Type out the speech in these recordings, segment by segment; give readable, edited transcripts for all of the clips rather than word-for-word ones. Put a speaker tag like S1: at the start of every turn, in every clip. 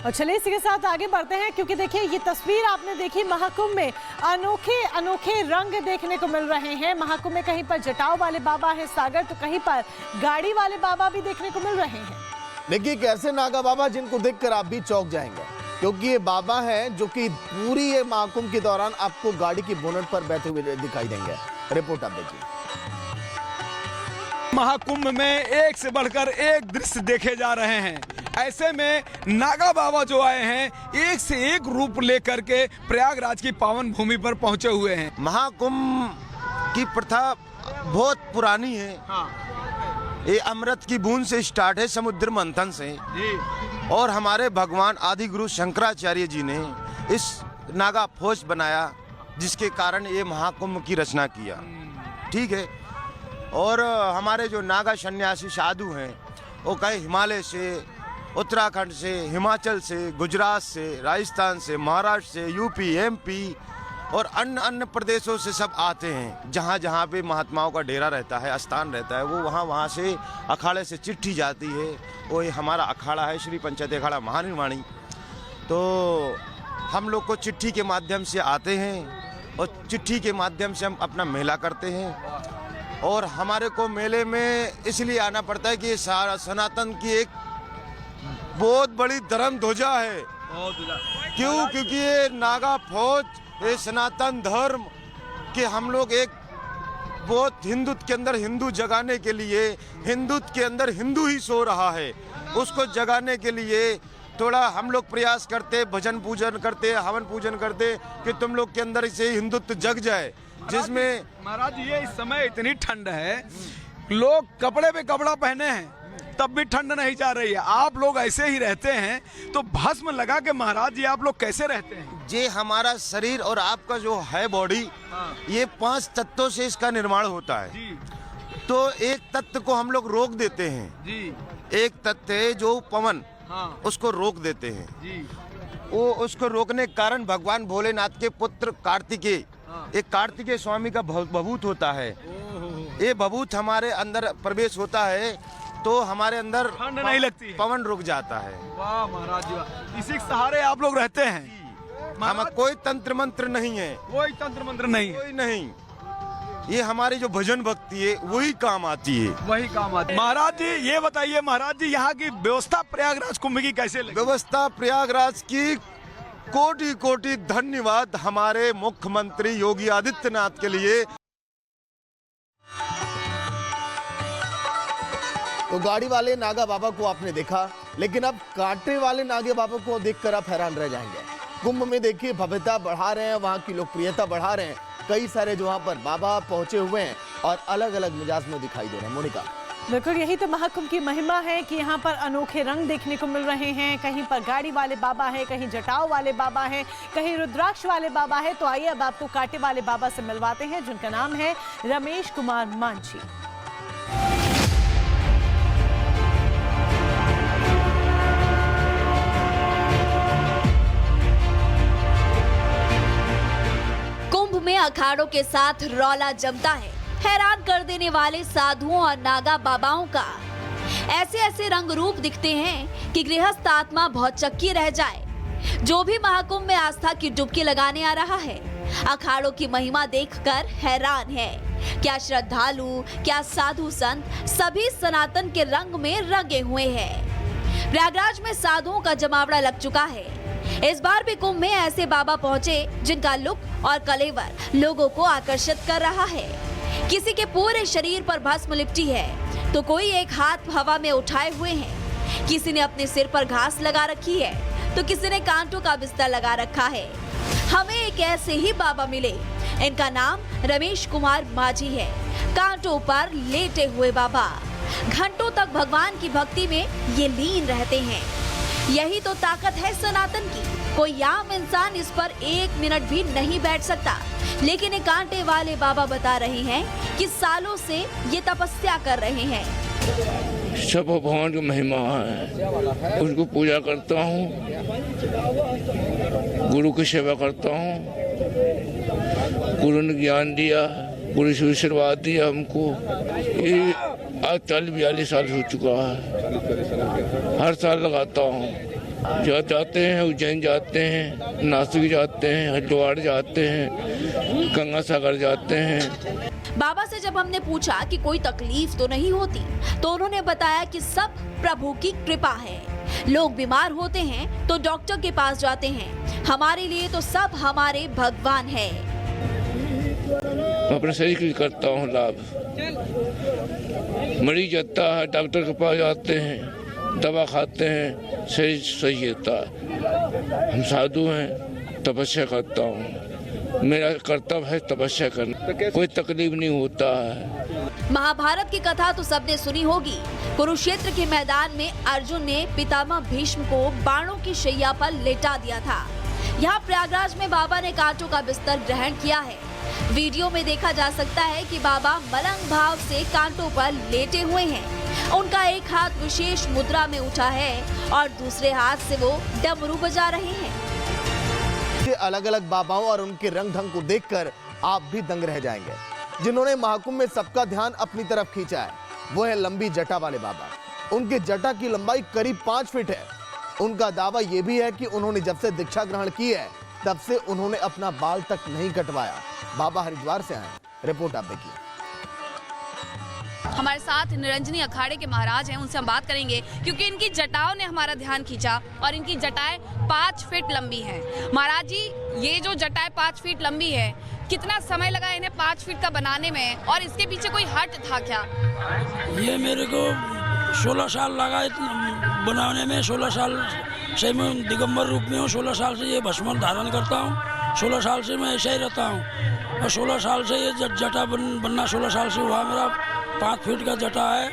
S1: और चलिए इसी के साथ आगे बढ़ते हैं, क्योंकि देखिए ये तस्वीर आपने देखी, महाकुंभ में अनोखे अनोखे रंग देखने को मिल रहे हैं। महाकुंभ में कहीं पर जटाओ वाले बाबा है सागर, तो कहीं पर गाड़ी वाले बाबा भी देखने को मिल रहे हैं।
S2: देखिए कैसे नागा बाबा, जिनको देखकर आप भी चौंक जाएंगे, क्योंकि ये बाबा हैं जो कि पूरी ये महाकुंभ के दौरान आपको गाड़ी की बोनट पर बैठे हुए दिखाई देंगे। रिपोर्ट आप देखिए।
S3: महाकुंभ में एक से बढ़कर एक दृश्य देखे जा रहे हैं। ऐसे में नागा बाबा जो आए हैं, एक से एक रूप लेकर के प्रयागराज की पावन भूमि पर पहुंचे हुए हैं।
S4: महाकुंभ की प्रथा बहुत पुरानी है। ये अमृत की बूंद से स्टार्ट है, समुद्र मंथन से। और हमारे भगवान आदि गुरु शंकराचार्य जी ने इस नागा फौज बनाया, जिसके कारण ये महाकुंभ की रचना किया। ठीक है। और हमारे जो नागा सन्यासी साधु हैं, वो कई हिमालय से, उत्तराखंड से, हिमाचल से, गुजरात से, राजस्थान से, महाराष्ट्र से, यूपी, एमपी और अन्य अन्य प्रदेशों से सब आते हैं। जहाँ जहाँ पे महात्माओं का डेरा रहता है, स्थान रहता है, वो वहाँ से अखाड़े से चिट्ठी जाती है। वो ये हमारा अखाड़ा है, श्री पंचायत अखाड़ा महानिर्वाणी। तो हम लोग को चिट्ठी के माध्यम से आते हैं और चिट्ठी के माध्यम से हम अपना मेला करते हैं। और हमारे को मेले में इसलिए आना पड़ता है कि ये सारा सनातन की एक बहुत बड़ी धर्म ध्वजा है। क्यों? क्योंकि ये नागा फौज, ये सनातन धर्म के हम लोग एक बहुत हिंदुत्व के अंदर हिंदू जगाने के लिए, हिंदुत्व के अंदर हिंदू ही सो रहा है, उसको जगाने के लिए थोड़ा हम लोग प्रयास करते, भजन पूजन करते, हवन पूजन करते कि तुम लोग के अंदर से हिंदुत्व जग जाए। जिसमें
S3: महाराज ये इस समय इतनी ठंड है, लोग कपड़े पे कपड़ा पहने हैं तब भी ठंड नहीं जा रही है। आप लोग ऐसे ही रहते हैं, तो भस्म लगा के महाराज जी आप लोग कैसे रहते हैं?
S4: ये हमारा शरीर और आपका जो है बॉडी, ये 5 तत्वों से इसका निर्माण होता है जी। तो एक तत्व को हम लोग रोक देते हैं जी। एक तत्व है जो पवन, उसको रोक देते हैं जी। वो उसको रोकने के कारण भगवान भोलेनाथ के पुत्र कार्तिकेय, एक कार्तिकेय स्वामी का भभूत होता है। ये भभूत हमारे अंदर प्रवेश होता है तो हमारे अंदर
S3: ठंड नहीं लगती,
S4: पवन रुक जाता है।
S3: वाह महाराज जी वाह। इसी के सहारे आप लोग रहते हैं।
S4: हम कोई तंत्र मंत्र नहीं है,
S3: कोई तंत्र मंत्र नहीं है,
S4: कोई नहीं। ये हमारी जो भजन भक्ति है वही काम आती है,
S3: वही काम आती है। महाराज जी ये बताइए, महाराज जी यहाँ की व्यवस्था प्रयागराज कुंभ की कैसे लगी?
S4: व्यवस्था प्रयागराज की कोटि कोटि धन्यवाद हमारे मुख्यमंत्री योगी आदित्यनाथ के लिए।
S2: तो गाड़ी वाले नागा बाबा को आपने देखा, लेकिन अब कांटे वाले नागे बाबा को देखकर आप हैरान रह जाएंगे। कुंभ में देखिए भव्यता बढ़ा रहे हैं, वहाँ की लोकप्रियता बढ़ा रहे हैं। कई सारे जो वहाँ पर बाबा पहुंचे हुए हैं और अलग अलग मिजाज में दिखाई दे रहे हैं। मोनिका,
S1: बिल्कुल यही तो महाकुंभ की महिमा है कि यहाँ पर अनोखे रंग देखने को मिल रहे हैं। कहीं पर गाड़ी वाले बाबा है, कहीं जटाओ वाले बाबा है, कहीं रुद्राक्ष वाले बाबा है। तो आइए अब आपको कांटे वाले बाबा से मिलवाते हैं, जिनका नाम है रमेश कुमार मांझी।
S5: कुंभ में अखाड़ों के साथ रौला जमता है, हैरान कर देने वाले साधुओं और नागा बाबाओं का। ऐसे ऐसे रंग रूप दिखते हैं कि गृहस्थ आत्मा बहुत चक्की रह जाए। जो भी महाकुंभ में आस्था की डुबकी लगाने आ रहा है, अखाड़ों की महिमा देखकर हैरान है। क्या श्रद्धालु, क्या साधु संत, सभी सनातन के रंग में रंगे हुए हैं। प्रयागराज में साधुओं का जमावड़ा लग चुका है। इस बार भी कुंभ में ऐसे बाबा पहुंचे जिनका लुक और कलेवर लोगों को आकर्षित कर रहा है। किसी के पूरे शरीर पर भस्म लिपटी है, तो कोई एक हाथ हवा में उठाए हुए हैं। किसी ने अपने सिर पर घास लगा रखी है, तो किसी ने कांटों का बिस्तर लगा रखा है। हमें एक ऐसे ही बाबा मिले। इनका नाम रमेश कुमार मांझी है। कांटों पर लेटे हुए बाबा घंटों तक भगवान की भक्ति में ये लीन रहते हैं। यही तो ताकत है सनातन की। कोई आम इंसान इस पर 1 मिनट भी नहीं बैठ सकता, लेकिन ये कांटे वाले बाबा बता रहे हैं कि सालों से ये तपस्या कर रहे हैं।
S6: सब भगवान की महिमा है, उसको पूजा करता हूँ, गुरु की सेवा करता हूँ। गुरु ने ज्ञान दिया, गुरु से आशीर्वाद दिया हमको। ये आज 40-42 साल हो चुका है। हर साल लगाता हूँ। जाते हैं, उज्जैन जाते हैं, नासिक जाते हैं, हरिद्वार जाते हैं, गंगा सागर जाते हैं।
S5: बाबा से जब हमने पूछा कि कोई तकलीफ तो नहीं होती, तो उन्होंने बताया कि सब प्रभु की कृपा है। लोग बीमार होते हैं तो डॉक्टर के पास जाते हैं, हमारे लिए तो सब हमारे भगवान है।
S6: मैं अपने शरीर की करता हूँ लाभ। मरीज जाता है, डॉक्टर के पास जाते हैं, दवा खाते हैं, शरीर सही रहता है। हम साधु हैं, तपस्या करता हूँ, मेरा कर्तव्य है तपस्या करना, कोई तकलीफ नहीं होता है।
S5: महाभारत की कथा तो सबने सुनी होगी। कुरुक्षेत्र के मैदान में अर्जुन ने पितामह भीष्म को बाणों की शैया पर लेटा दिया था। यहाँ प्रयागराज में बाबा ने कांटों का बिस्तर ग्रहण किया है। वीडियो में देखा जा सकता है कि बाबा मलंग भाव से कांटों पर लेटे हुए हैं। उनका एक हाथ विशेष मुद्रा में उठा है और दूसरे हाथ से वो डमरू बजा रहे हैं।
S2: अलग अलग बाबाओं और उनके रंग ढंग को देखकर आप भी दंग रह जाएंगे। जिन्होंने महाकुंभ में सबका ध्यान अपनी तरफ खींचा है वो है लंबी जटा वाले बाबा। उनके जटा की लंबाई करीब 5 फीट है। उनका दावा यह भी है कि उन्होंने जब से दीक्षा ग्रहण की है तब से उन्होंने अपना बाल तक नहीं कटवाया। बाबा हरिद्वार से आए, रिपोर्ट आप देखिए।
S7: हमारे साथ निरंजनी अखाड़े के महाराज हैं, उनसे हम बात करेंगे क्योंकि इनकी जटाओं ने हमारा ध्यान खींचा और इनकी जटाएं 5 फीट लंबी हैं। महाराज जी, ये जो जटाएं 5 फीट लंबी है, कितना समय लगा इन्हें 5 फीट का बनाने में और इसके पीछे कोई हट था क्या?
S8: ये मेरे को 16 साल लगा बनाने में। 16 साल से मैं दिगंबर रूप में हूँ। 16 साल से ये भस्म धारण करता हूँ। 16 साल से मैं ऐसा ही रहता हूँ और 16 साल से ये जटा बनना 16 साल से हुआ। मेरा 5 फीट का जटा है,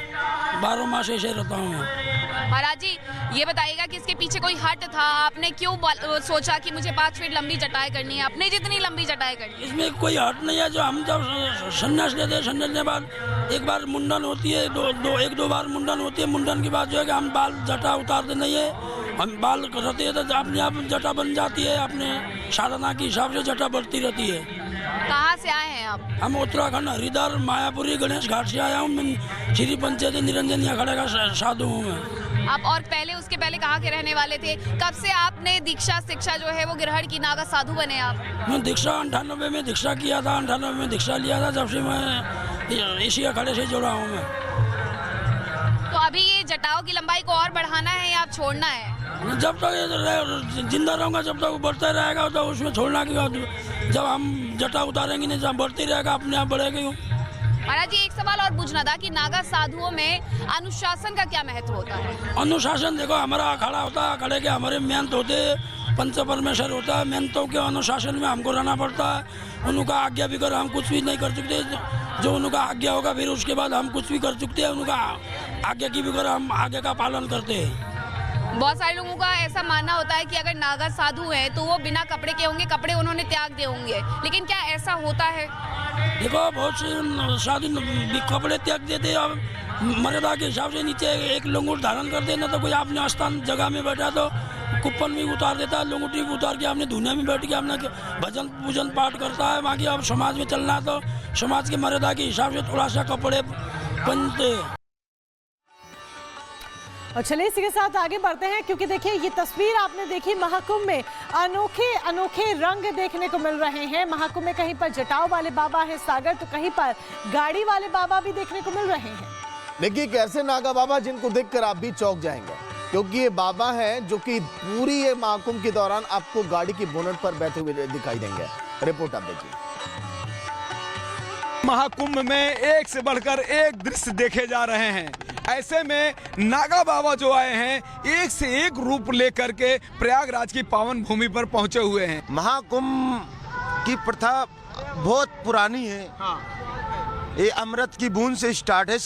S8: 12 मास ऐसे ही रहता हूँ।
S7: महाराज जी, ये बताइएगा कि इसके पीछे कोई हट था? आपने क्यों सोचा कि मुझे 5 फीट लंबी जटाएं करनी है, अपने जितनी लंबी जटाएं करनी है?
S8: इसमें कोई हट नहीं है। जो हम जब संन्यास लेते हैं, संन्यास के बाद एक बार मुंडन होती है, एक दो बार मुंडन होती है। मुंडन के बाद जो है कि हम बाल जटा उतारते नहीं है, हम बाल करते हैं तो अपने आप जटा बन जाती है। अपने साधना के हिसाब से जटा बढ़ती रहती है।
S7: कहाँ से आए हैं आप?
S8: हम उत्तराखंड हरिद्वार मायापुरी गणेश घाट से आया हूँ। मैं श्री पंचायत निरंजनी अखाड़े का साधु हूँ मैं।
S7: आप और उसके पहले कहाँ के रहने वाले थे? कब से आपने दीक्षा शिक्षा जो है वो ग्रहण की, नागा साधु बने आप?
S8: मैं दीक्षा 98 में दीक्षा किया था। 98 में दीक्षा लिया था। जब से मैं इसी अखाड़े से जुड़ा हूँ मैं।
S7: तो अभी ये जटाओं की लंबाई को और बढ़ाना है या आप छोड़ना है?
S8: जब तक जिंदा रहूंगा जब तक बढ़ता रहेगा, तो उसमें छोड़ना की बात। जब हम जटा उतारेंगे नहीं, जब बढ़ती रहेगा, अपने आप बढ़ेगी।
S7: महाराज जी, एक सवाल और पूछना था कि नागा साधुओं में अनुशासन का क्या महत्व होता है?
S8: अनुशासन देखो, हमारा अखाड़ा होता है, अखाड़े के हमारे मेहनत होते, पंच परमेश्वर होता है। मेहनतों के अनुशासन में हमको रहना पड़ता है। उनका आज्ञा भी कर हम कुछ भी नहीं कर सकते। जो उनका आज्ञा होगा फिर उसके बाद हम कुछ भी कर सकते हैं। उनका आज्ञा की भी कर हम आगे का पालन करते हैं।
S7: बहुत सारे लोगों का ऐसा मानना होता है कि अगर नागा साधु है तो वो बिना कपड़े के होंगे, कपड़े उन्होंने त्याग दिए होंगे, लेकिन क्या ऐसा होता है?
S8: देखो, बहुत से साधु कपड़े त्याग देते हैं। अब मर्यादा के हिसाब से नीचे एक लंगोट धारण करते हैं ना, तो कोई आपने स्थान जगह में बैठा तो कुप्पन भी उतार देता है, लंगोटी भी उतार के आपने धुनिया में बैठ के अपना भजन पूजन पाठ करता है। बाकी अब समाज में चलना है तो समाज की मर्यादा के हिसाब से थोड़ा सा कपड़े पहनते।
S1: और चलिए इसी के साथ आगे बढ़ते हैं, क्योंकि देखिए ये तस्वीर आपने देखी, महाकुंभ में अनोखे अनोखे रंग देखने को मिल रहे हैं। महाकुंभ में कहीं पर जटाओं वाले बाबा है सागर, तो कहीं पर गाड़ी वाले बाबा भी देखने को मिल रहे हैं।
S2: देखिए कैसे नागा बाबा जिनको देखकर आप भी चौंक जाएंगे, क्योंकि ये बाबा हैं जो कि पूरी ये महाकुंभ के दौरान आपको गाड़ी की बोनट पर बैठे हुए दिखाई देंगे। रिपोर्ट आप देखिए।
S3: महाकुंभ में एक से बढ़कर एक दृश्य देखे जा रहे हैं। ऐसे में नागा बाबा जो आए हैं एक से एक रूप लेकर के प्रयागराज की पावन भूमि पर पहुंचे हुए हैं।
S4: महाकुंभ की प्रथा बहुत पुरानी है। ये अमृत की बूंद से स्टार्ट है।